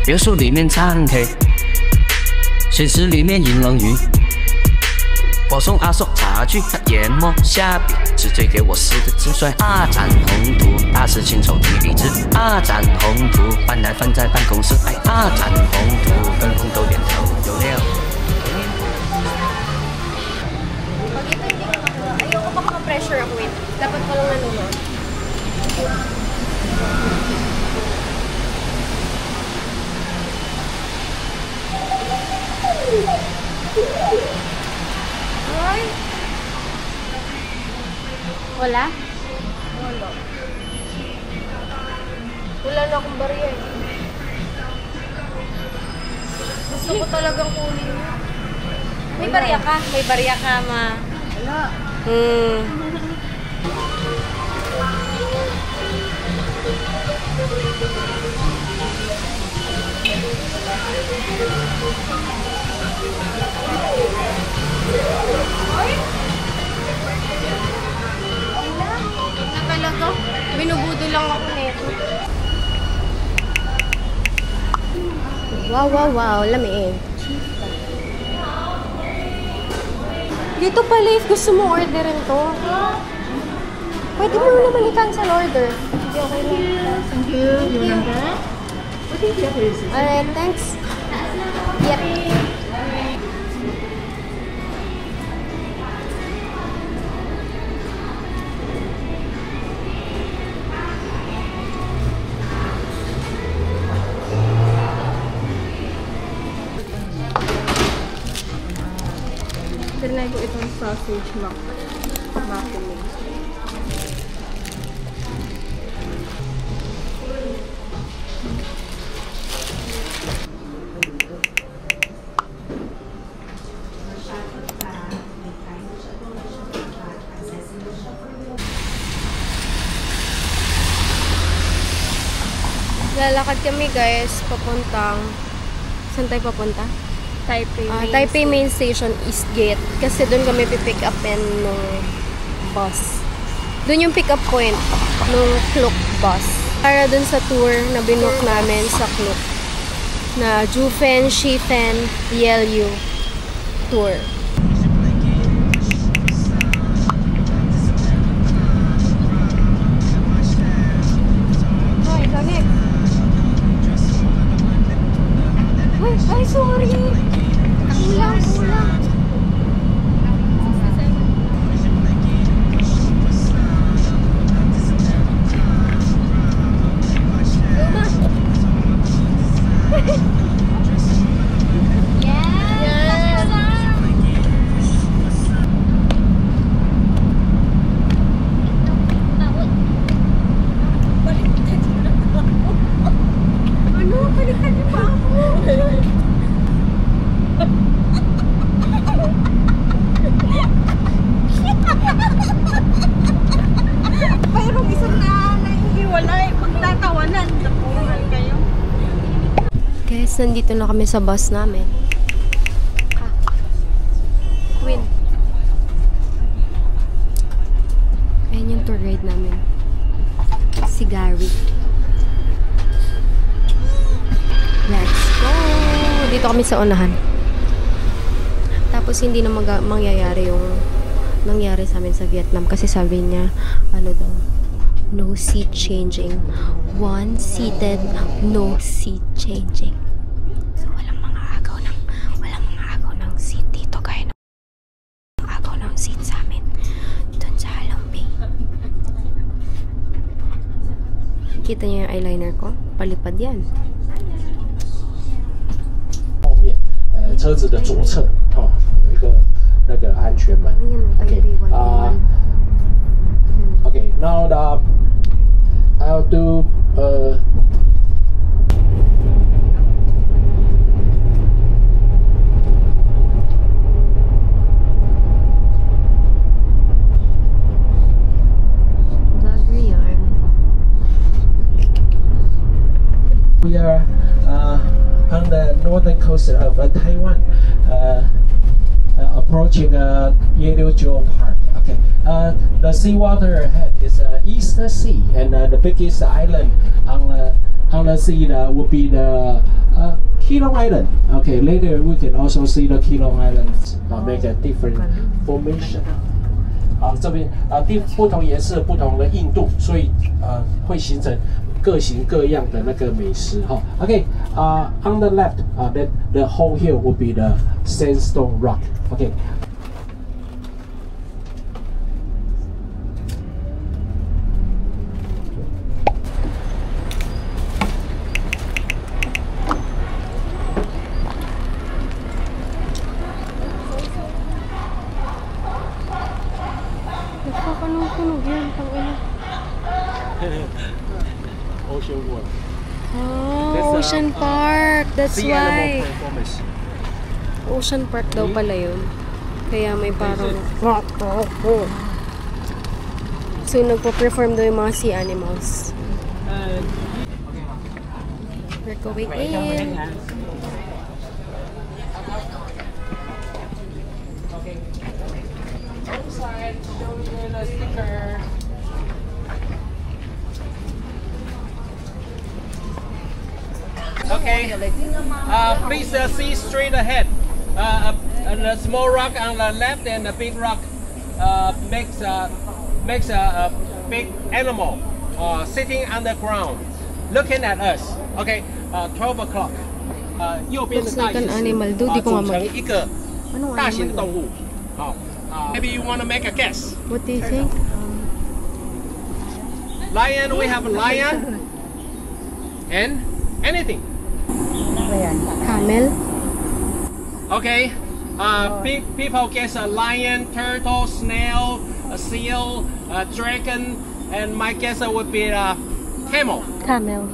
别墅里面餐厅，现实里面饮冷雨。我送阿叔茶具，他研磨下笔，只追给我4个字：帅。阿展宏图，大师亲手提笔直。阿展宏图，搬来放在办公室。哎，阿展宏图，跟红豆点头有料。Pag ito hindi ko makuha, ayoko baka ma-pressure ako eh. Dapat ko lang nanonood. Ay! Wala? Wala. Wala na akong barya eh. Gusto ko talagang kunin mo. May barya ka? May barya ka, ma. Wala. Na talaga? Binubudo lang ako nito. Wow, wow, wow. Lamig. Dito pala if gusto mo orderin to. Pwede mo naman i-cancel order. Hindi, okay lang. Thank you. Your number? Okay, here is it. Alright, thanks. Yep. Trinay ko itong sausage macaroni. Lalakad kami guys, papuntang... Saan tayo papunta? Taipei Main Station, East Gate. Kasi doon kami pipick upin nung bus. Doon yung pick up point nung Klook bus. Para doon sa tour na binook namin sa Klook. Na Jufen, Shifen, Yelyu tour. Ay, sorry. Kulang. Mayroong isang na naiiwalay. Magtatawanan. Napunan kayo. Guys, nandito na kami sa bus namin. Queen. Ayan yung tour guide namin. Si Gary. Let's go! Dito kami sa unahan. Tapos hindi na mangyayari yung nangyari sa amin sa Vietnam kasi sabi niya, ano daw, no seat changing. One seated, no seat changing. So walang mga agaw ng seat dito kaya ng agaw ng seat sa amin dun sa Halong Bay. Kita niyo yung eyeliner ko? Palipad yan. 后面车子的左侧有一个那个安全门。Okay, now I'll do we are on the northern coast of Taiwan, approaching Yeliujiu Park. Okay, the seawater ahead is East Sea, and the biggest island on the sea would be the Keelung Island. Okay, later we can also see the Keelung Islands make a different formation. 这边不同颜色、不同的硬度，所以会形成各型各样的那个美食哈。Okay, on the left, that the whole hill will be the sandstone rock. Okay. Ocean World. Oh, Ocean Park. That's Sea why. animal performance. Ocean Park daw pala yun. Kaya may parang... So, nagpo-perform daw yung mga sea animals. We're going in. Outside, show you the sticker. Okay, please see straight ahead. The small rock on the left and the big rock makes a big animal sitting on the ground, looking at us. Okay, 12 o'clock. 右边的大型组成一个大型的动物。好，maybe you want to make a guess. What do you think? Lion, we have a lion and anything. Camel? Okay, people guess a lion, turtle, snail, a seal, a dragon, and my guess would be a camel. Camel.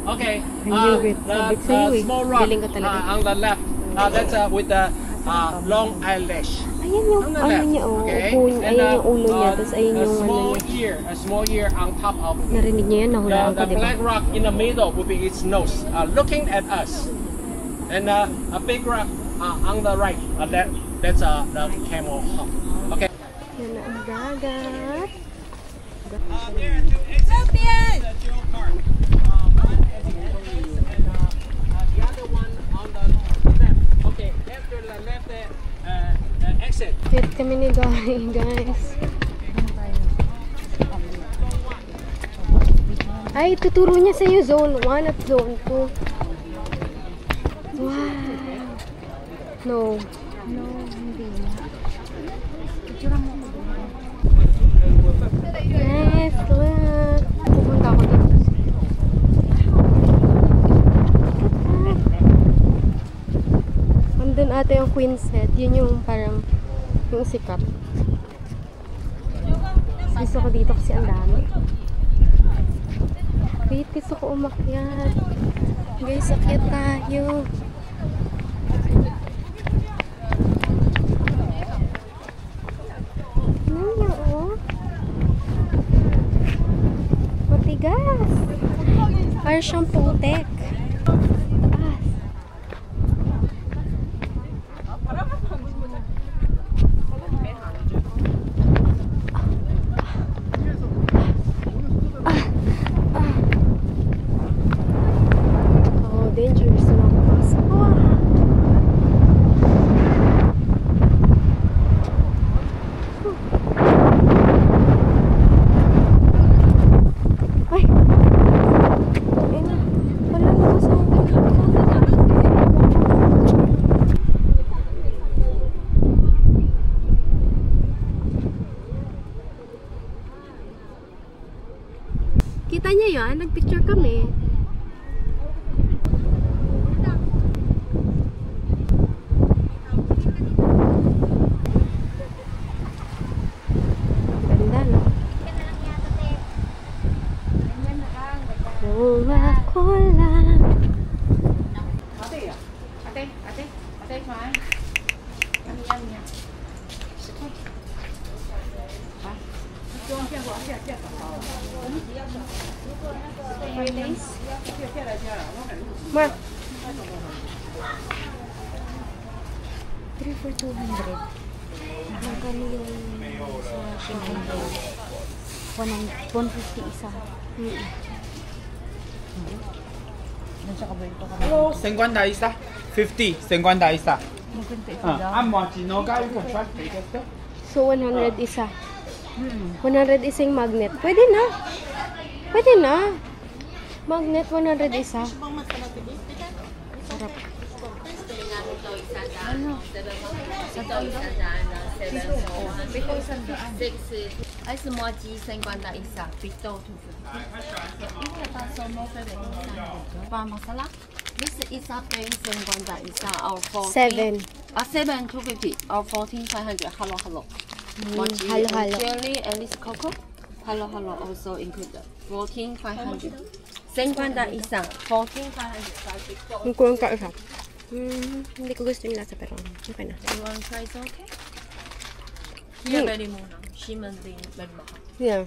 Okay, the small rock on the left, that's with the long eyelash. Ayan yung On the ano left, niya, oh. okay, Ayan yung ulo niya, tapos ayun yung ano niya. a small ear on top of it. Narinig niya yan, nahulaan ko, The di ba? black rock in the middle would be its nose, looking at us. And a big rock on the right, that's the camel hump. Okay. Yan na ang dagat. There are two exits to Joe Park. One at the entrance and the other one on the left. Okay, after the left exit. Wait kami ni Gary, guys. Ay, tuturo niya sa'yo zone 1 at zone 2. Wow. No. No, hindi. Yes, look. Pupunta ako dito. Andun ata yung Queen's Head. Yun yung parang yung sikat. Gusto ko dito kasi ang dami. Wait, gusto ko umakyat. Guys, akyat tayo. Ano niya, oh? Matigas. Parang siyang putek. Taas. Oh, dangerous na cross. Ay! Ay na. Wala na sa Kita niya yan? Nagpicture kami. Ganda, no? Kung ako lang. Ate, kumain. Yan. Ma. 3 for 200. Magkano yung sa Shinhan? 150 isa. 50 50 isa. So, 100 isa. 100 isang magnet. Pwede na. Pwede na. Magnet, 100 isa. Sarap. Ice mochi 50 isa. Pito 250. Pa masala. This is a plain 50 isa or 14. 7. 7 250 or 14 500. Hello hello. Mochi Hello, hello. jelly and this cocoa. Hello hello also included. 14 500. 50 isa. 14 500. Ang kurang ka isa. Hindi ko gusto yung lasa pero okay na. You want to try so okay? Yeah, very muna. Shimon din very mahal. Yeah.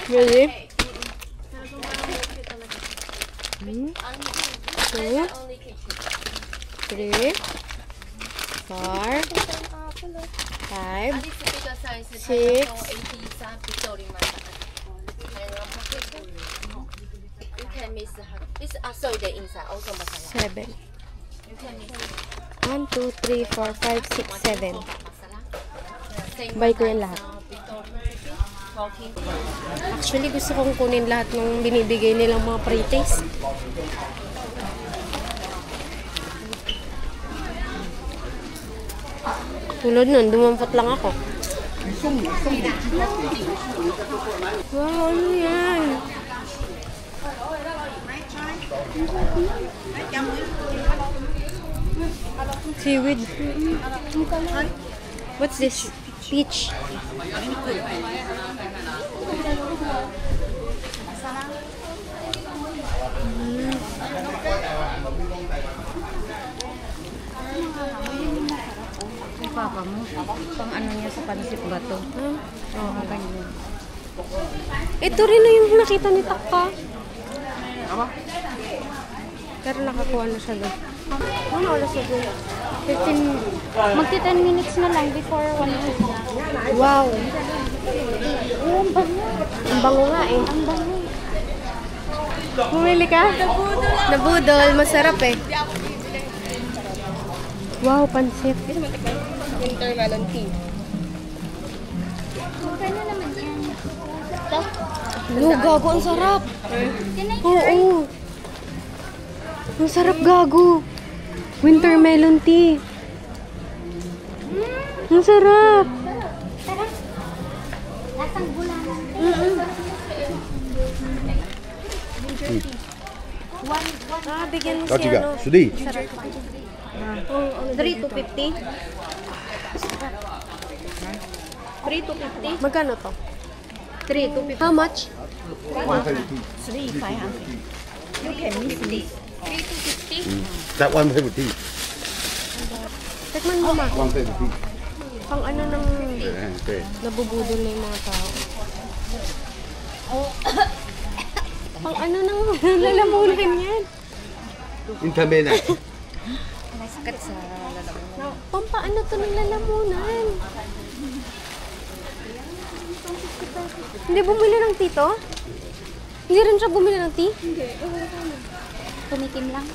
Really? 2, 3, 4, 5, 6, You can mix this also the inside also masala. 7. 1, 2, 3, 4, 5, 6, 7. Buy ko yung lahat. Actually, gusto kong kunin lahat ng binibigay nilang mga pre-taste. Tulad nun, dumampot lang ako. Wow, ano yan? Seaweed. What's this? Peach. Papa mo, pang ano niya sa pansip ba to? Oo, ganyan. Ito rin na yung nakita ni Taka. Pero nakakuha na siya doon. Ano oras na doon? 15, magti 10 minutes na lang before 1 Wow! Ang bango. Ang bango nga eh. Ang bango. Bumili ka? Nabudol. Masarap eh. Wow, pansit. Winter melon tea. Magkano naman yan? Gago, ang sarap. Oo. Ang sarap, gago. Winter melon tea. Ang sarap. Tara. Lasang gulaman. Bigyan mo si ano. Sudi. 3 to 50. 3 to 50. Magkano to? 3 to 50. How much? 3, 500. You can miss this. That 150. Tikman mo ma. 150. Pang ano nang Okay. nabubudol na yung mga tao. Pang ano nang lalamunan yan. Intamena. Masakit sa lalaman. Pampaano to ng lalamunan? Hindi bumili ng tito? Hindi rin siya bumili ng tea? Hindi. Tumitim lang.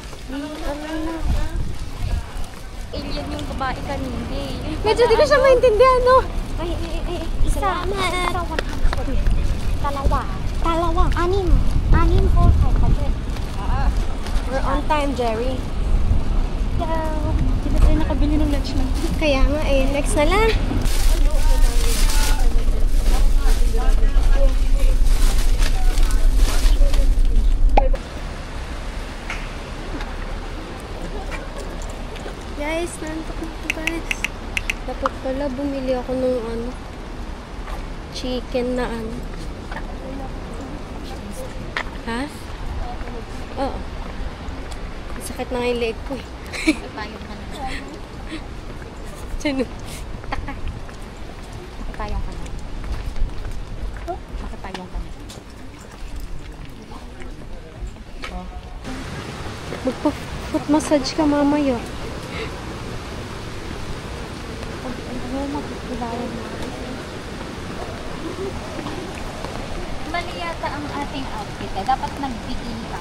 Alien yung babae kanindi. Medyo di ko siya maintindihan, no? Ay. Isa. Dalawa. Anim. 4, 500. We're on time, Jerry. Hindi ba tayo nakabili ng lunch na? Kaya nga eh, next na lang. Guys, nantok na ko guys. Dapat pala bumili ako ng ano, chicken na ano. Ha? Oo. Sakit na nga yung leg ko eh. Payong ka na. Sino? Payong ka na. Makipayong ka na. Magpa-foot massage ka mamaya. Ano magkikilayan na? mali yata ang ating outfit. Dapat nag-bikini ka.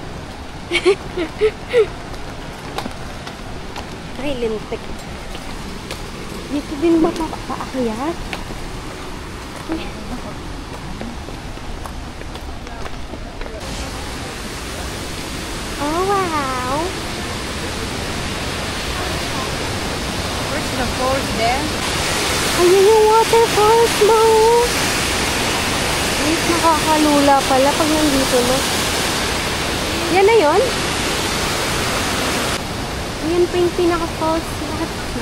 Ay, lintik. Dito din ba paakyat? Oh, wow! Where's the falls there? Ayun yung waterfalls mo! Wait, nakakalula pala pag nandito na. Yan na yun? Ayan pa yung pinaka-falls.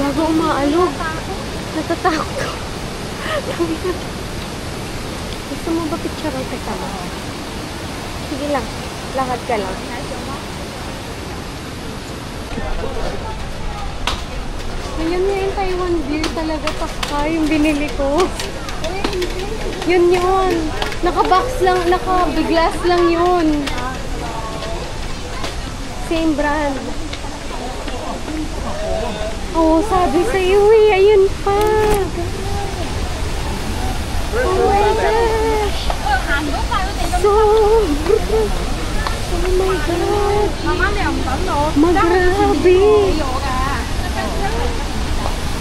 Gago umaalog. Natatakot ko. Gusto mo ba picture ang kasama? Sige lang. Lakad ka lang. Ayan nga yung Taiwan beer talaga. Taka yung binili ko. Yun yun. Naka-box lang, naka-biglas lang yun. Same brand. Oh, sabi sa iyo eh. Ayun pa. Oh my gosh. So, oh my God. Magrabe.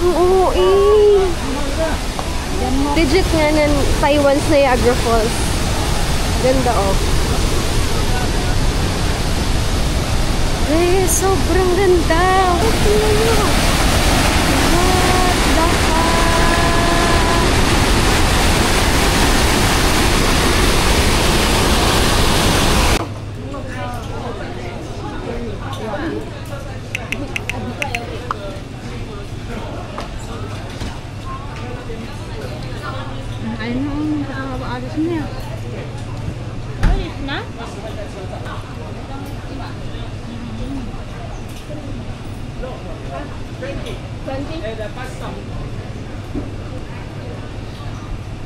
Oo eh. Legit nga ng Taiwan's Niagara Falls. Ganda oh. Eh, sobrang ganda. What the heck?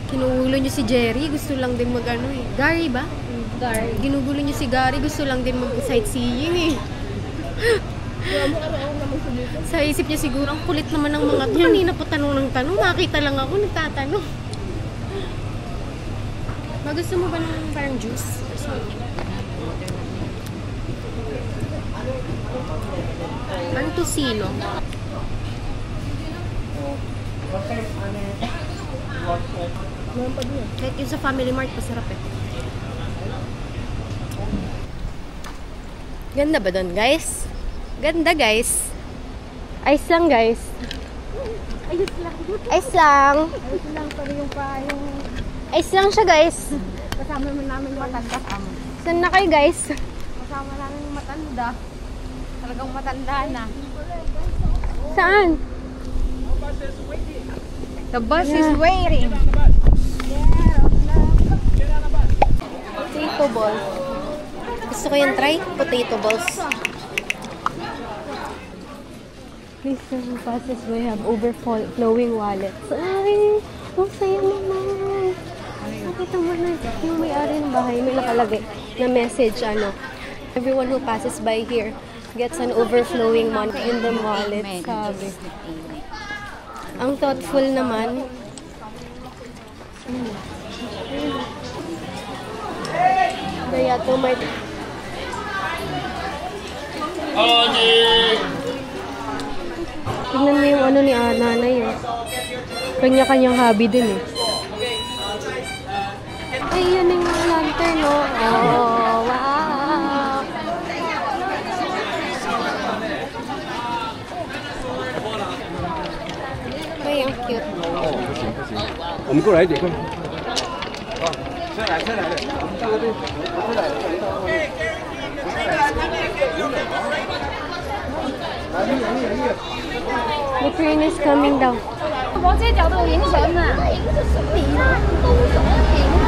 Kinugulo niyo si Jerry, gusto lang din mag-ano eh. Gary ba? Gary. Ginugulo niyo si Gary, gusto lang din mag-sightseeing eh. Sa isip niya siguro, ang kulit naman ng mga to. Kanina po tanong ng tanong, nakita lang ako, nagtatanong. Gusto mo ba ng parang juice or something? Parang tusino. Kahit yun sa Family Mart, masarap eh. Ganda ba doon, guys? Ganda, guys. Ice lang, guys. Ice lang. Ice lang. Ice lang, pero yung pa, yung... Ice lang siya, guys. Kasama namin yung matanda. Saan na kayo, guys? Kasama namin yung matanda. Talagang matanda na. Saan? The bus is waiting. Potato balls. Gusto ko yan try? Potato balls. Please don't pass us by. Have overflowing wallets. Ay, ang saya naman. Nakita mo na yung may-ari ng bahay. May nakalagay na message, ano. Everyone who passes by here gets an overflowing money in the wallet. Sabi. Ang thoughtful naman. Kaya to may... Tignan mo yung ano ni nanay eh. Kanya-kanyang hobby din eh. Ay, yan yung lantern, no? Oh, wow! Ay, ang cute. 我们过来一点，快！ The train is coming down. 往这角度影相啊！影出什麼影啊？都什麼影啊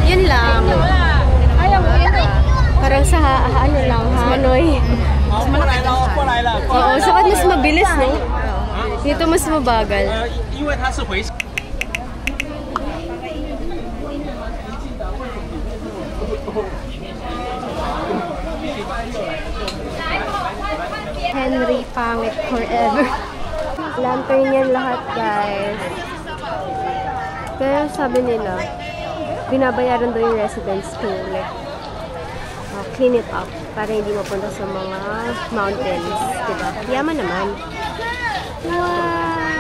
？Yun lang. Parang sa ano lang, Hanoi. Oo, saka mas mabilis, no? Dito mas mabagal. 因为它是回。 来 pangit forever. Lantern yan lahat, guys. Pero sabi nila, binabayaran daw yung residents to like, clean it up para hindi mapunta sa mga mountains, diba? Yaman naman. Wow!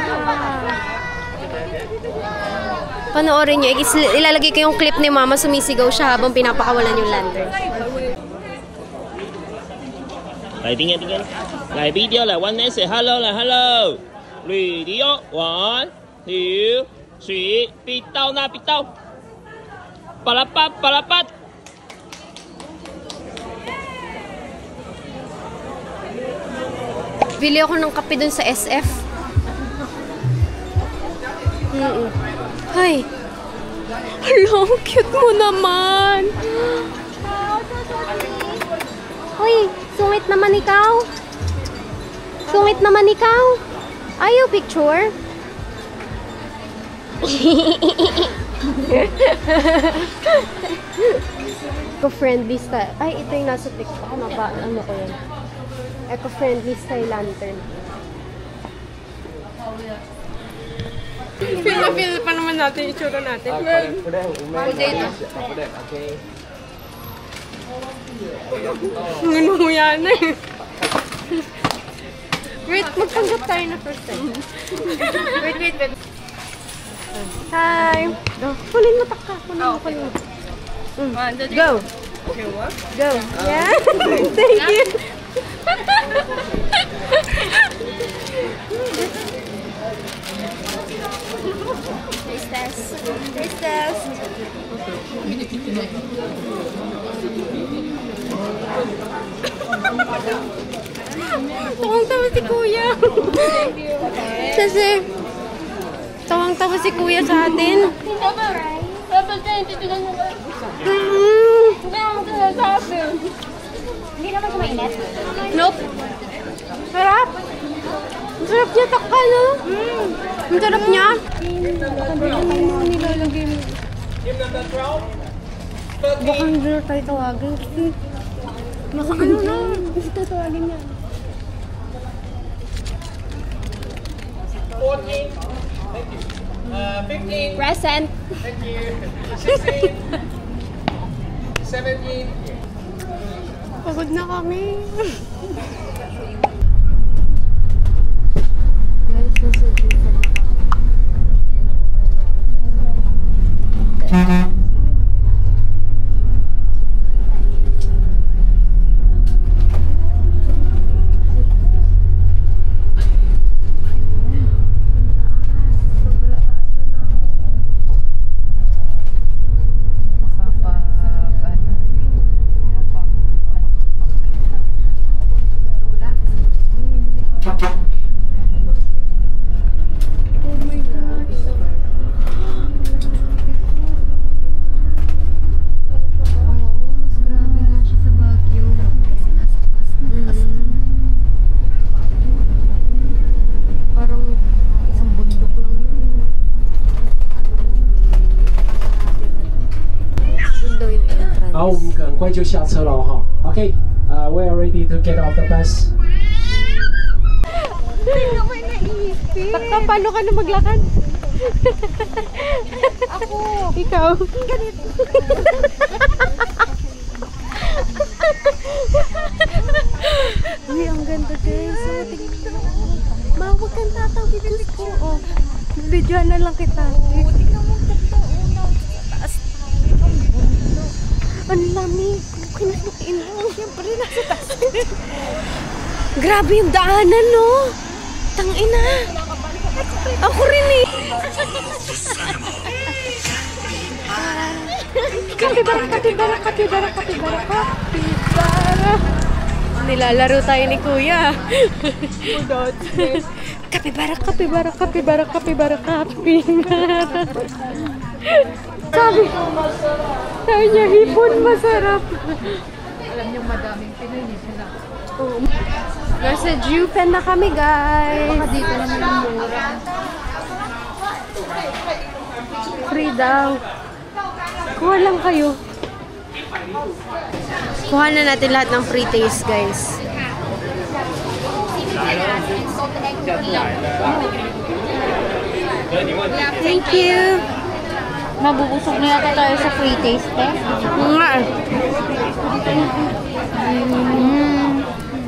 Panoorin nyo. Ilalagay ko yung clip ni Mama sumisigaw siya habang pinapakawalan yung lantern. 嚟點嘅點嘅，嚟 video 嚟揾你 say hello 嚟 hello， video 1 2 3， bitaw na bitaw， palapat palapat。 Bili ako ng kape dun sa SF. Ay! Hello, cute mo naman! Uy, sungit naman ikaw! Sungit naman ikaw! Ayaw picture? Eco-friendly style. Ay, ito yung nasa TikTok. Ano ko yan? Eco-friendly style lantern. Feel na feel pa naman natin yung itsura natin. Ngunuya na eh. Wait, magtanggap tayo na first time. Wait. Hi! Kunin mo takka. Kunin mo. Go! Go! Yeah? Thank you! Taste. Tawang-tawa si Kuya. Kasi tawang-tawa si Kuya sa atin. Hindi naman siya mainit. Nope. Sarap. Sarap niya takal, no? Ang sarap niya. Nilalagay mo. Baka hindi tayo tawagin. Baka ano na. Hindi tayo tawagin niya. 14, 15, Present. thank you, 16, 17. Pagod na kami. Okay, we are ready to get off the bus. Taka, paano ka na maglakad? Ako. Ikaw. Ganito. Uy, ang ganda guys. Ma, huwag kang tatawid ko. Oh, video na lang kita. Tingnan mo ganda. Taas. Ang lamig. Kinasukin mo. Siyempre, nasa taas. Grabe yung daanan, no? Tangina. Ako rin eh. Kapibara. Nilalaro tayo ni Kuya. Kapibara. Sabi niya, hipon masarap. Alam niyo, madaming Pinoy dito na. Nasa Jupen na kami, guys. Baka dito naman yung mura. Free daw. Kuha lang kayo. Kuha na natin lahat ng free taste, guys. Thank you. Mabubusog na yata tayo sa free taste test. Nga eh.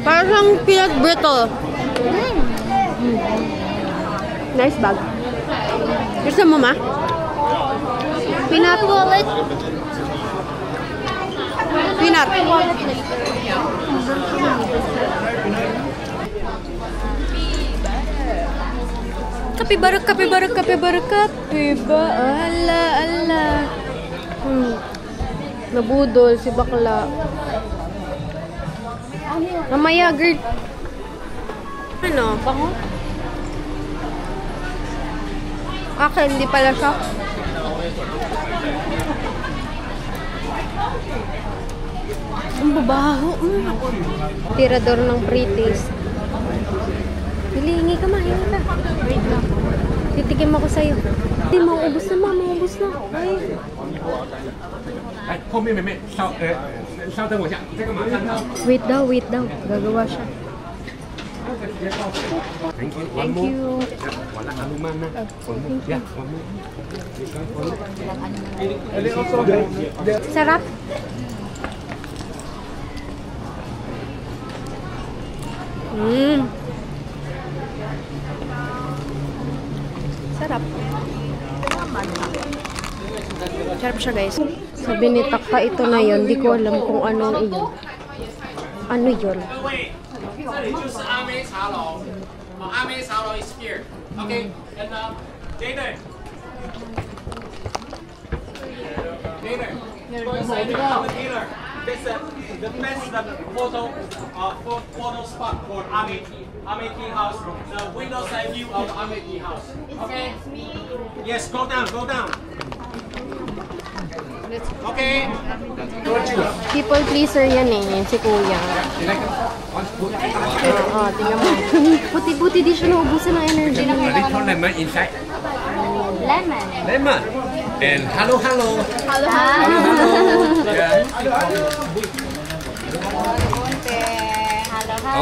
Parang peanut brittle. Nice bag. Gusto mo, ma? Peanut wallet. Peanut. Kapibarak, kapibarak, kapibarak, kapiba. Ala, ala. Nabudol si bakla. Mamaya, girl. Ano? Bango? Okay, hindi pala siya. Ang babaho. Tirador ng pre-taste. Hilingi ka, hingi ka. Wait lang. Titikim ako sa'yo. Hindi, mauubos na, mauubos na. Ay. 后面妹妹稍等我一下，这个马上到。 Wait daw, wait daw. Gagawa siya. Thank you. Thank you. Wala anuman na. Yeah, one more. Sarap. Sarap. Sarap siya, guys. Sabi ni Takka, ito na yun. Di ko alam kung anong iyon. Ano yun? 这里就是阿妹茶楼，阿妹茶楼 is here. Okay, and Jaden. Jaden. Inside the container. This is the best photo spot for Ame Tea House. The window side view of Ame Tea House. Okay. Yes, go down, go down. Okay. People pleaser yan eh, si Kuya. Oo, tingnan mo. Puti-puti di siya naubusan ng energy. Little lemon inside. Lemon. Lemon. And hello, hello. Hello. Yeah.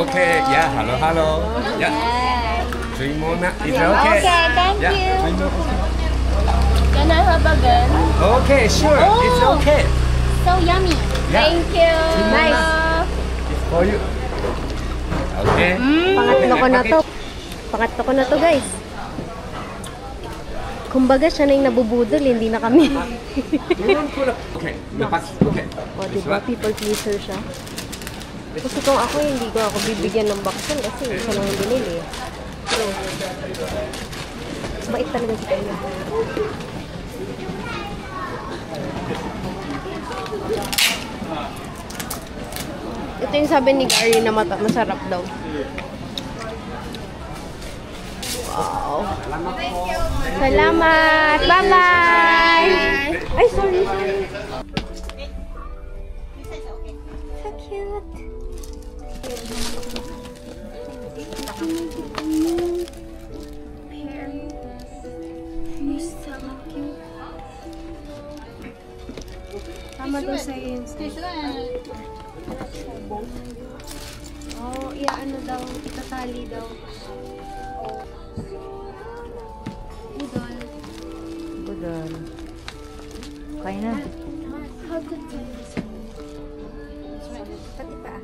Okay. Yeah. Hello, hello. Yeah. Three more na. Is that okay? Okay, thank Yeah. you. Three more. Can I have again? Okay, sure. It's okay. So yummy. Yeah. Thank you. Nice. It's for you. Okay. Pangatlo ko na to. Pangatlo ko na to, guys. Kumbaga siya na yung nabubudol, hindi na kami. Okay. Okay. O, diba? People pleaser siya. Kasi kung ako, hindi ko ako bibigyan ng baksan kasi isa lang yung binili. So, bait talaga si Kuya. Ito yung sabi ni Gary na masarap daw. Wow. Salamat! Bye-bye! Ay, sorry. So cute. Tama daw sa oh, ano daw, itatali daw. Budol. Budol. Kaya na. How to do this? Pati pa.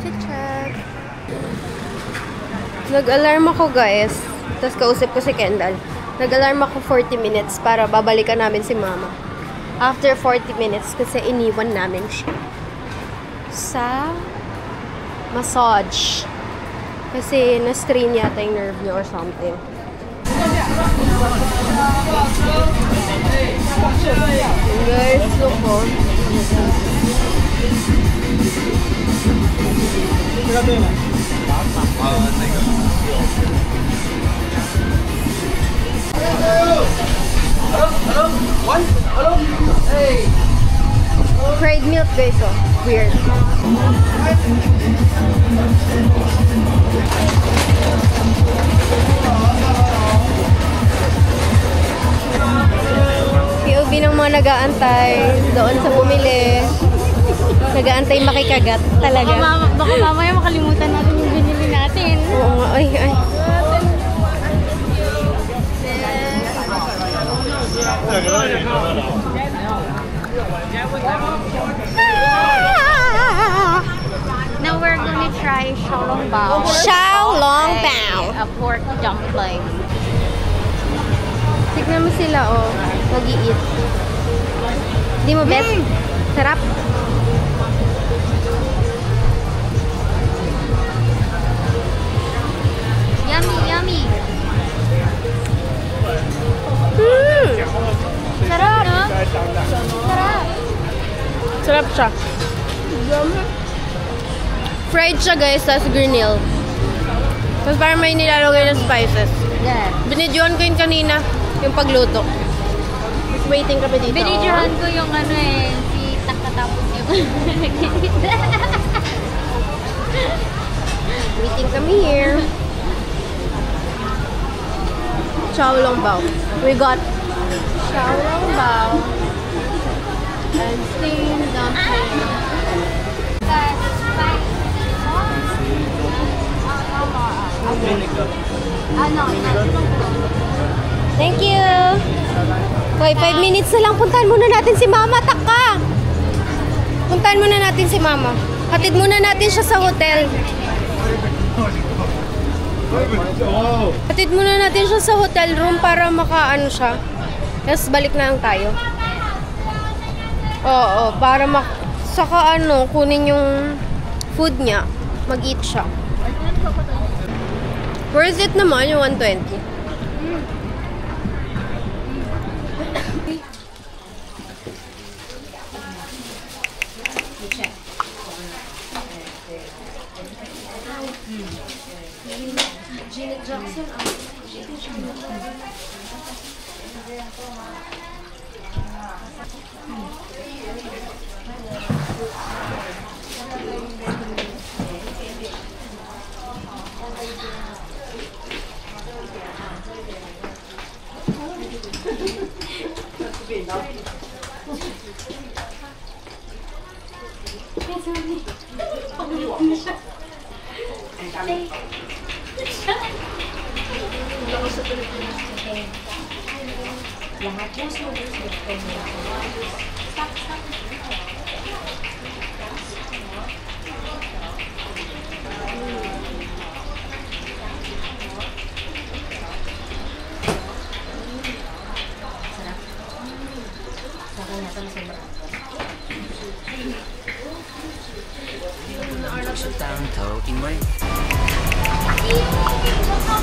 Check. Nag-alarm ako, guys. Tapos kausap ko si Kendall. Nag-alarm ako 40 minutes para babalikan namin si Mama. After 40 minutes, kasi iniwan namin siya sa massage. Kasi na-strain yata yung nerve niya or something. Guys, look po. Fried milk, guys, oh. Weird. POV ng mga mga nag-aantay doon sa bumili. Nag-aantay makikagat talaga. Baka mamaya makalimutan natin yung binili natin. Oo nga. Ay. Now we're gonna try xiaolongbao. Xiaolongbao. A pork dumpling. Tignan mo sila, oh. Mag-i-eat. Di mo bet? Sarap. Yummy, yummy. Sarap. No? Sarap. Sarap siya. Fried siya, guys, tapos grill. Tapos parang may nilalagay na spices. Yeah. Binidyohan ko yun kanina, yung pagluto. Waiting kami dito. Binidyohan ko yung ano eh, si takatapos yung Waiting kami here. Xiaolongbao. We got xiaolongbao and steamed dumpling. Thank you. Hoy, 5 minutes na lang. Puntahan muna natin si Mama. Taka! Puntahan muna natin si Mama. Hatid muna natin siya sa hotel. Hatid muna natin siya sa hotel room para makaano siya. Tapos balik na lang tayo. Oo, para saka ano, kunin yung food niya. Mag-eat siya. Worth it naman yung 120.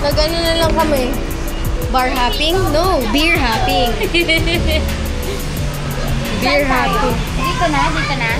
Nag-ano na lang kami. Bar hopping? No, beer hopping. Beer hopping. Dito na, dito na.